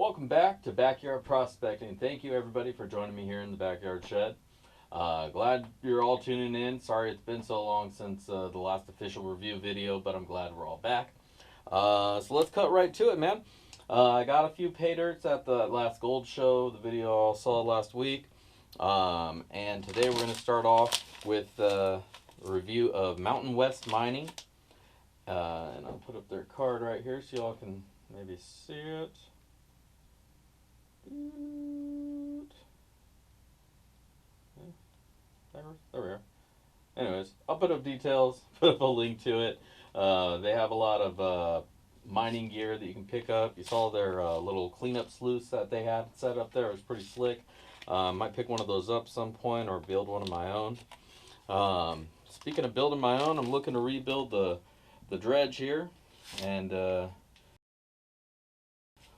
Welcome back to Backyard Prospecting. Thank you everybody for joining me here in the Backyard Shed. Glad you're all tuning in. Sorry it's been so long since the last official review video, but I'm glad we're all back. So let's cut right to it, man. I got a few pay dirts at the last gold show, the video I saw last week. And today we're going to start off with a review of Mountain West Mining. And I'll put up their card right here so y'all can maybe see it. There we are. Anyways, I'll put up details, put up a link to it. They have a lot of mining gear that you can pick up. You saw their little cleanup sluice that they had set up there. It was pretty slick. Might pick one of those up some point or build one of my own. Speaking of building my own, I'm looking to rebuild the dredge here and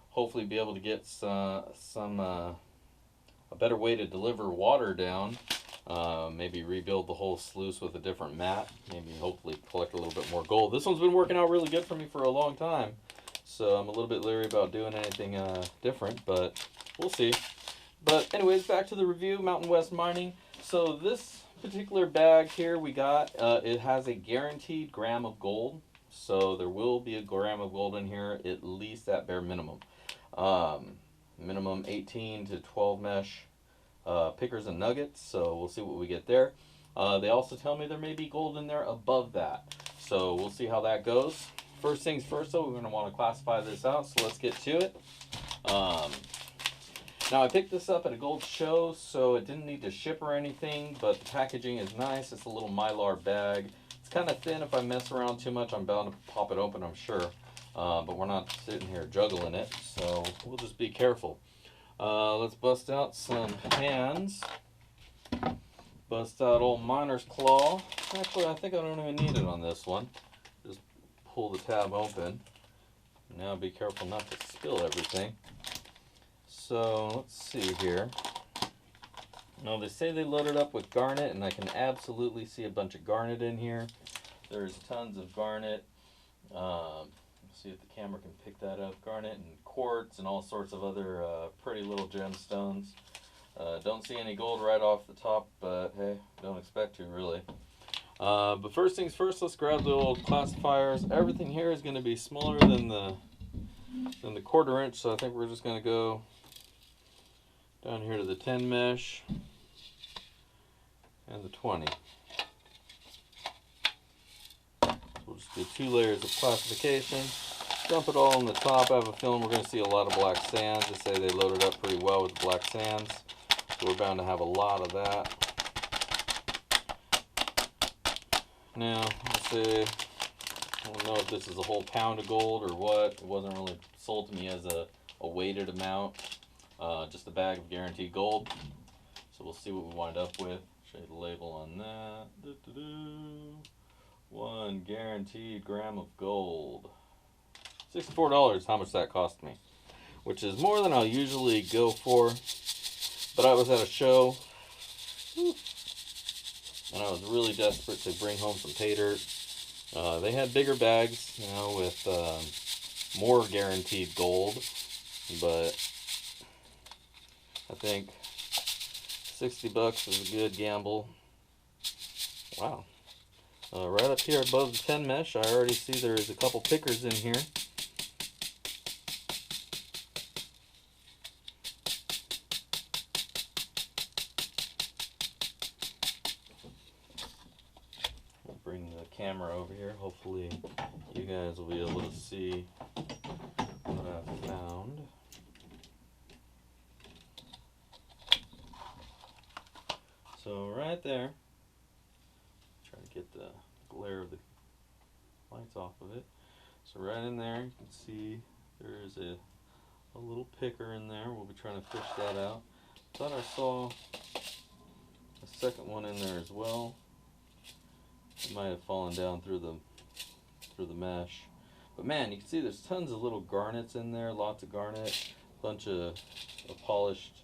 hopefully be able to get a better way to deliver water down. Maybe rebuild the whole sluice with a different mat. Maybe hopefully collect a little bit more gold. This one's been working out really good for me for a long time, so I'm a little bit leery about doing anything different, but we'll see. But anyways, back to the review, Mountain West Mining. So this particular bag here we got, it has a guaranteed gram of gold. So there will be a gram of gold in here, at least at bare minimum. Minimum 18 to 12 mesh pickers and nuggets, so we'll see what we get there. They also tell me there may be gold in there above that, so we'll see how that goes. First things first though, we're going to want to classify this out, so let's get to it. Now I picked this up at a gold show, so it didn't need to ship or anything, but the packaging is nice. It's a little Mylar bag. It's kind of thin. If I mess around too much, I'm bound to pop it open, I'm sure. But we're not sitting here juggling it, so we'll just be careful. Let's bust out some hands. Bust out old miner's claw. Actually, I think I don't even need it on this one. Just pull the tab open. Now be careful not to spill everything. So let's see here. Now they say they loaded up with garnet, and I can absolutely see a bunch of garnet in here. There's tons of garnet. See if the camera can pick that up. Garnet and quartz and all sorts of other pretty little gemstones. Don't see any gold right off the top, but hey, don't expect to really. But first things first, let's grab the old classifiers. Everything here is going to be smaller than the 1/4 inch, so I think we're just going to go down here to the 10 mesh and the 20. We'll just do 2 layers of classification. Dump it all on the top. I have a feeling we're going to see a lot of black sands. They say they loaded up pretty well with the black sands, so we're bound to have a lot of that. Now, let's see. I don't know if this is a whole pound of gold or what. It wasn't really sold to me as a weighted amount. Just a bag of guaranteed gold. So we'll see what we wind up with. Show you the label on that. 1 guaranteed gram of gold. $64, how much that cost me, which is more than I'll usually go for, but I was at a show and I was really desperate to bring home some pay dirt. They had bigger bags, you know, with more guaranteed gold, but I think $60 is a good gamble. Wow. Right up here above the 10 mesh, I already see there's a couple pickers in here. I'll bring the camera over here. Hopefully you guys will be able to see what I found. So right there, try to get the glare of the lights off of it. So right in there, you can see there's a little picker in there. We'll be trying to fish that out. Thought I saw a second one in there as well. It might have fallen down through the mesh. But man, you can see there's tons of little garnets in there, lots of garnet, bunch of polished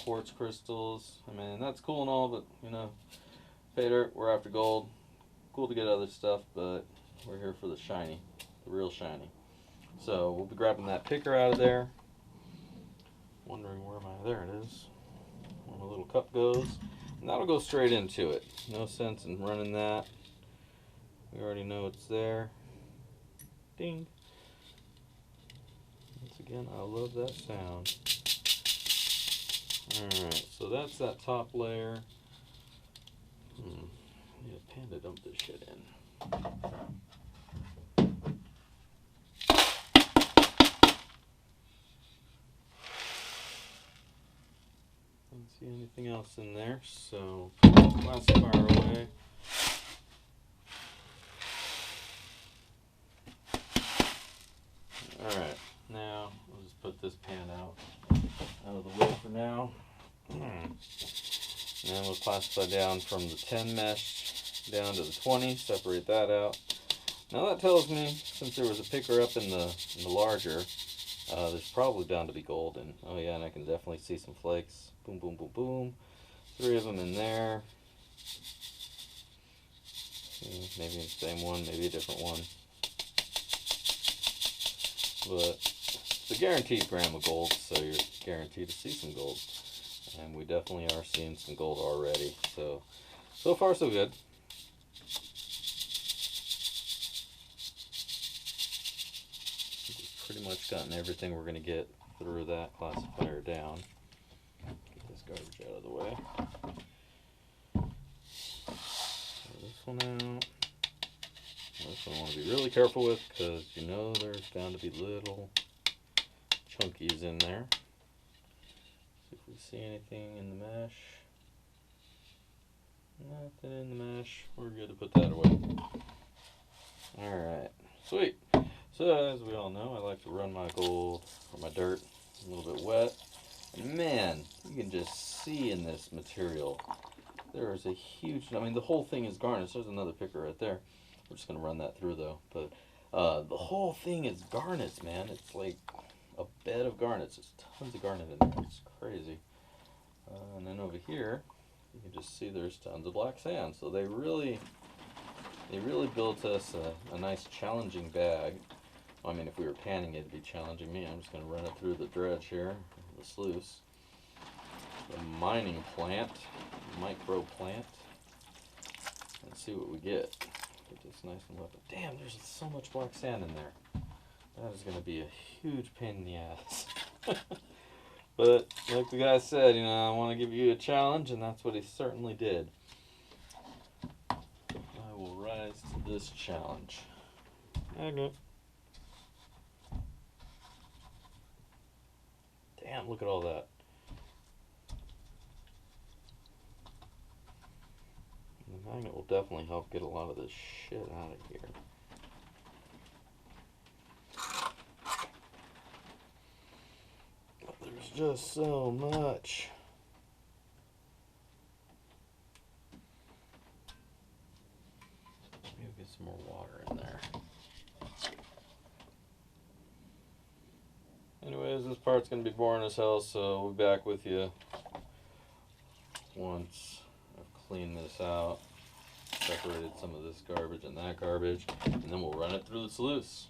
quartz crystals. I mean, that's cool and all, but you know, pay dirt, we're after gold. Cool to get other stuff, but we're here for the shiny, the real shiny. So we'll be grabbing that picker out of there. wondering where there it is. Where my little cup goes. And that'll go straight into it. No sense in running that. We already know it's there. Ding. Once again, I love that sound. Alright, so that's that top layer. Need a pan to dump this shit in. Don't see anything else in there, so put the classifier away. Alright, now we'll just put this pan out of the way for now. And then we'll classify down from the 10 mesh down to the 20, separate that out. Now that tells me, since there was a picker up in the larger, there's probably bound to be golden. Oh yeah, and I can definitely see some flakes. Boom, boom, boom, boom. 3 of them in there. Maybe the same one, maybe a different one. But it's a guaranteed gram of gold, so you're guaranteed to see some gold. And we definitely are seeing some gold already. So far so good. We've pretty much gotten everything we're going to get through that classifier down. Get this garbage out of the way. Throw this one out. This one I want to be really careful with because you know there's bound to be little chunkies in there. See if we see anything in the mesh. Nothing in the mesh. We're good to put that away. Alright, sweet. So as we all know, I like to run my gold or my dirt a little bit wet. And man, you can just see in this material there is a huge, I mean the whole thing is garnish. There's another picker right there. We're just going to run that through though. But the whole thing is garnets, man. It's like a bed of garnets. There's tons of garnet in there. It's crazy. And then over here, you can just see there's tons of black sand. So they really built us a nice challenging bag. Well, I mean, if we were panning it, it'd be challenging me. I'm just going to run it through the dredge here, the sluice. The mining plant, micro plant, and see what we get. Get this nice and wet. Damn, there's so much black sand in there. That is going to be a huge pain in the ass. But like the guy said, you know, I want to give you a challenge, and that's what he certainly did. I will rise to this challenge. Okay. Damn, look at all that. The magnet will definitely help get a lot of this shit out of here. But there's just so much. Maybe we'll get some more water in there. Anyways, this part's going to be boring as hell, so we'll be back with you once I've cleaned this out, separated some of this garbage and that garbage, and then we'll run it through the sluice.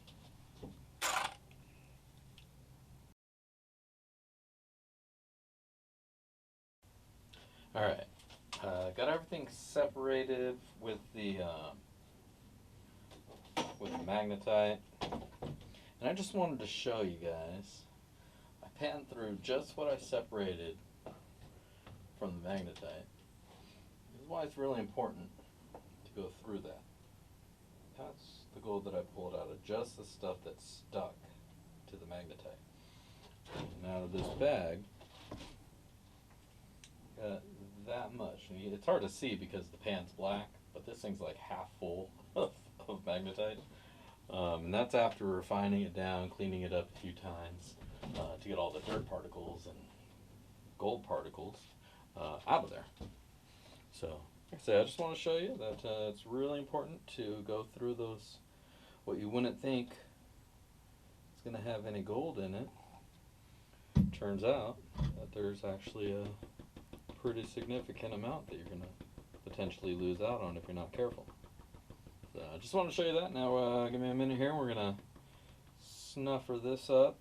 Alright, got everything separated with the magnetite, and I just wanted to show you guys. I panned through just what I separated from the magnetite. This is why it's really important to go through that. That's the gold that I pulled out of just the stuff that's stuck to the magnetite. And out of this bag, got that much. And it's hard to see because the pan's black, but this thing's like half full of magnetite. And that's after refining it down, cleaning it up a few times to get all the dirt particles and gold particles out of there. So, like I say, I just want to show you that it's really important to go through those, what you wouldn't think is going to have any gold in it. Turns out that there's actually a pretty significant amount that you're going to potentially lose out on if you're not careful. So I just want to show you that. Now give me a minute here. We're going to snuffer this up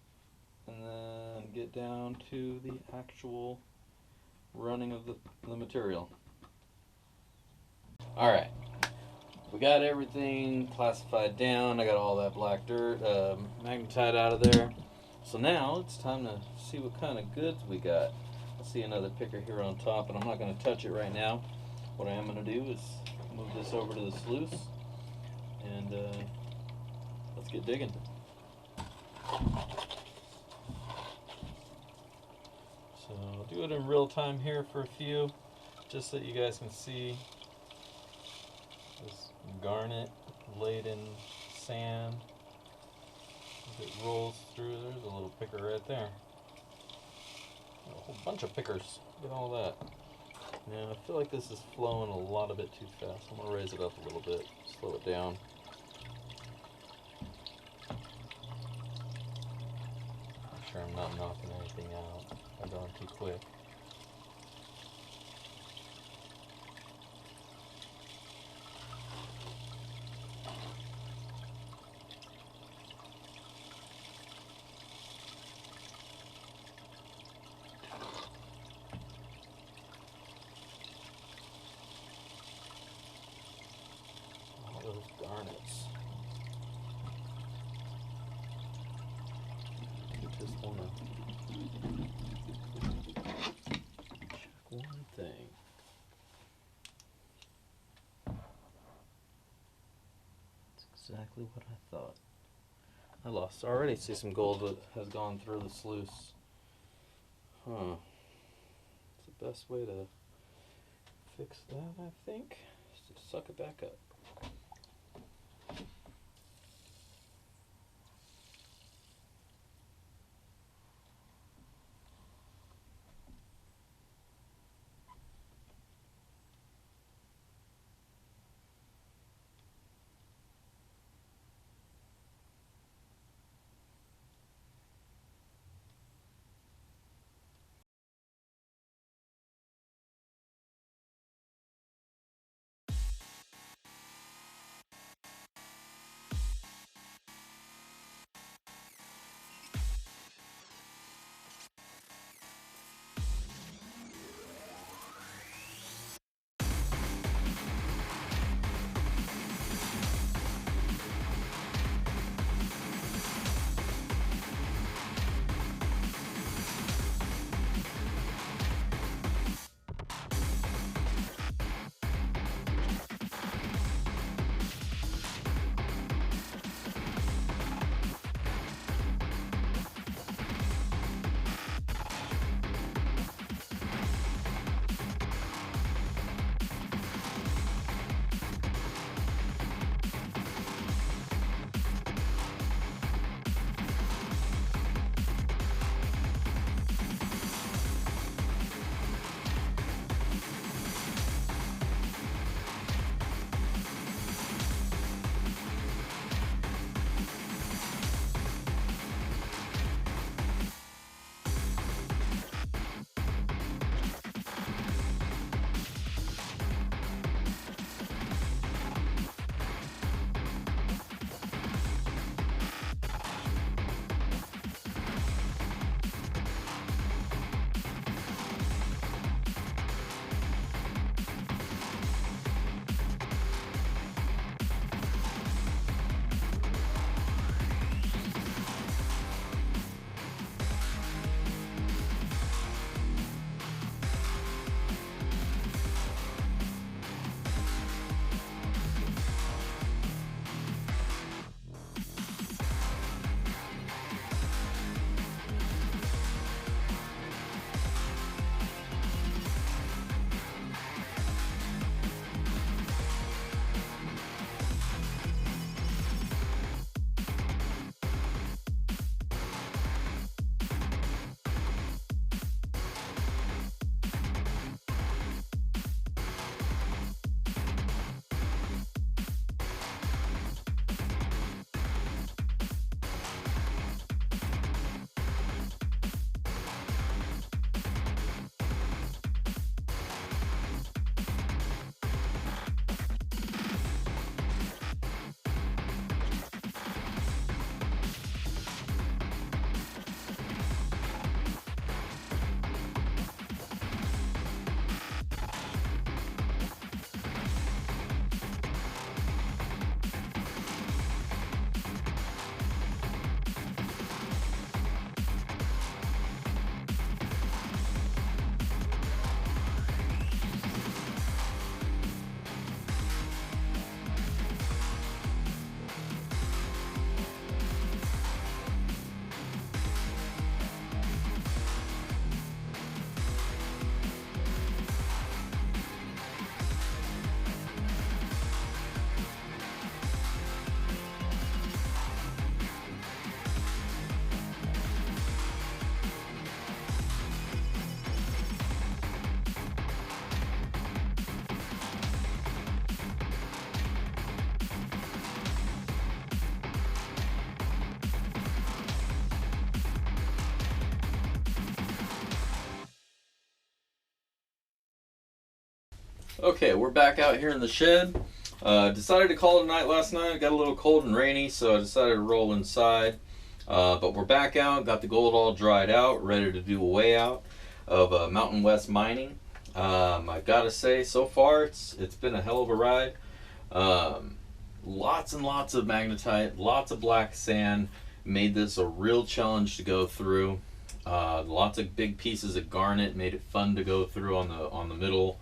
and then and get down to the actual running of the material. Alright, we got everything classified down. I got all that black dirt magnetite out of there. So now it's time to see what kind of goods we got. I see another picker here on top, and I'm not going to touch it right now. What I am going to do is move this over to the sluice, and let's get digging. So I'll do it in real time here for a few, just so that you guys can see this garnet laid in sand. As it rolls through, there's a little picker right there. A whole bunch of pickers. Look at all that. Now I feel like this is flowing a lot of it too fast. I'm going to raise it up a little bit, slow it down. Make sure I'm not knocking anything out by going too quick. All those garnets. Just want to check one thing. That's exactly what I thought. I already see some gold that has gone through the sluice. Huh. It's the best way to fix that, I think, is to suck it back up. Okay, we're back out here in the shed. Decided to call it a night last night. It got a little cold and rainy, so I decided to roll inside. But we're back out, got the gold all dried out, ready to do a way out of Mountain West Mining. I gotta say, so far it's been a hell of a ride. Lots and lots of magnetite, lots of black sand. Made this a real challenge to go through. Lots of big pieces of garnet, made it fun to go through on the middle.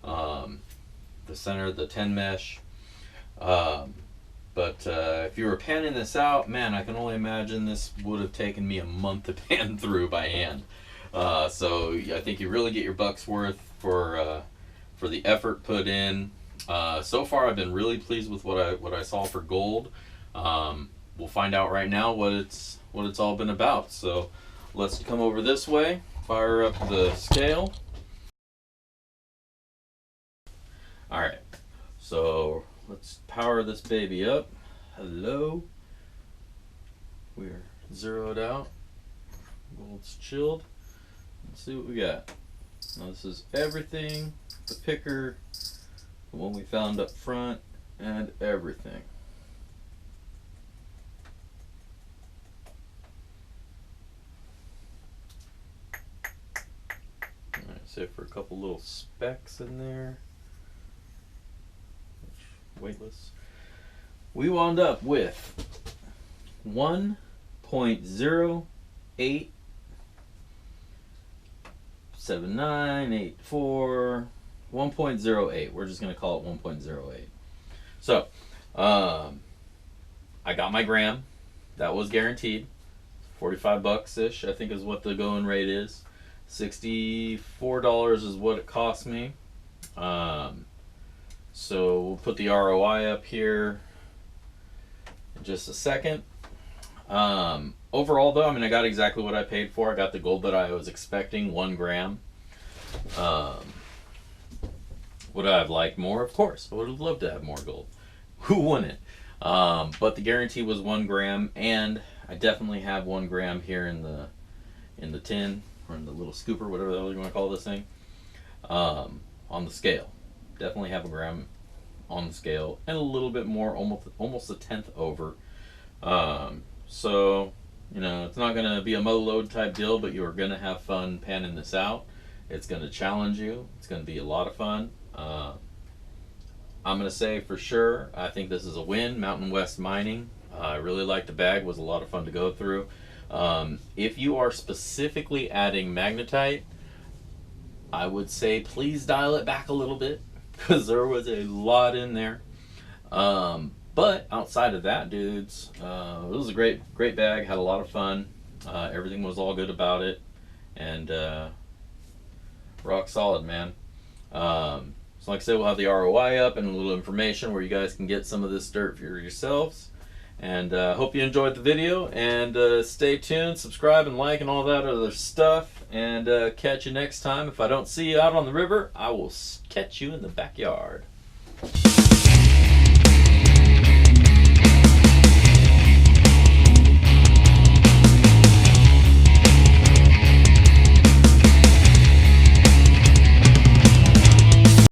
The center of the 10 mesh. But if you were panning this out, man, I can only imagine this would have taken me a month to pan through by hand. So I think you really get your buck's worth for the effort put in. So far, I've been really pleased with what I saw for gold. We'll find out right now what it's all been about. So let's come over this way, fire up the scale. All right, so let's power this baby up. Hello. We're zeroed out. Gold's chilled. Let's see what we got. Now this is everything, the picker, the one we found up front, and everything. All right, save for a couple little specks in there. Weightless. We wound up with 1.087984, 1.08. We're just going to call it 1.08. So, I got my gram. That was guaranteed. $45-ish, I think, is what the going rate is. $64 is what it cost me. So we'll put the ROI up here in just a second. Overall though, I mean, I got exactly what I paid for. I got the gold that I was expecting, 1 gram. Would I have liked more? Of course. I would have loved to have more gold. Who wouldn't? But the guarantee was 1 gram, and I definitely have 1 gram here in the tin, or in the little scooper, whatever the hell you want to call this thing, on the scale. Definitely have 1 gram on the scale, and a little bit more, almost a tenth over. So, you know, it's not going to be a mow load type deal, but you are going to have fun panning this out. It's going to challenge you. It's going to be a lot of fun. I'm going to say for sure, I think this is a win. Mountain West Mining. I really liked the bag. It was a lot of fun to go through. If you are specifically adding magnetite, I would say please dial it back a little bit, because there was a lot in there. But outside of that, dudes, it was a great bag. Had a lot of fun. Everything was all good about it, and rock solid, man. So like I said, we'll have the ROI up and a little information where you guys can get some of this dirt for yourselves. And hope you enjoyed the video, and stay tuned, subscribe and like and all that other stuff, and catch you next time. If I don't see you out on the river, I will catch you in the backyard.